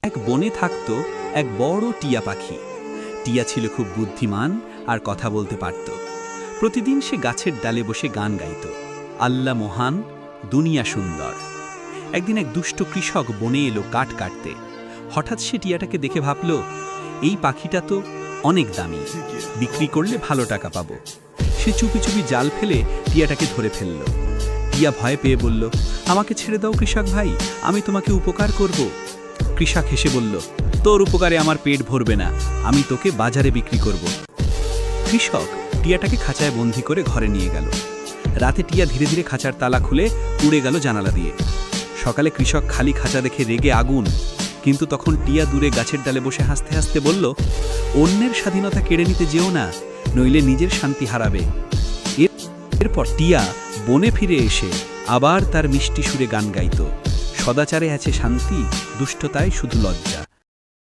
এক বনে থাকত এক বড় টিয়া পাখি। টিয়া ছিল খুব বুদ্ধিমান আর কথা বলতে পারত। প্রতিদিন সে গাছের ডালে বসে গান গাইত, আল্লাহ মহান, দুনিয়া সুন্দর। একদিন এক দুষ্ট কৃষক বনে এলো কাঠ কাটতে। হঠাৎ সে টিয়াটাকে দেখে ভাবল, এই পাখিটা তো অনেক দামি, বিক্রি করলে ভালো টাকা পাবো। সে চুপি চুপি জাল ফেলে টিয়াটাকে ধরে ফেলল। টিয়া ভয় পেয়ে বলল, আমাকে ছেড়ে দাও কৃষক ভাই, আমি তোমাকে উপকার করব। কৃষক হেসে বলল, তোর উপকারে আমার পেট ভরবে না, আমি তোকে বাজারে বিক্রি করব। কৃষক টিয়াটাকে খাঁচায় বন্দি করে ঘরে নিয়ে গেল। রাতে টিয়া ধীরে ধীরে খাঁচার তালা খুলে উড়ে গেল জানালা দিয়ে। সকালে কৃষক খালি খাঁচা দেখে রেগে আগুন, কিন্তু তখন টিয়া দূরে গাছের ডালে বসে হাসতে হাসতে বলল, অন্যের স্বাধীনতা কেড়ে নিতে যেও না, নইলে নিজের শান্তি হারাবে। এরপর টিয়া বনে ফিরে এসে আবার তার মিষ্টি সুরে গান গাইত, সদাচারে আছে শান্তি, দুষ্টতায় শুধু লজ্জা।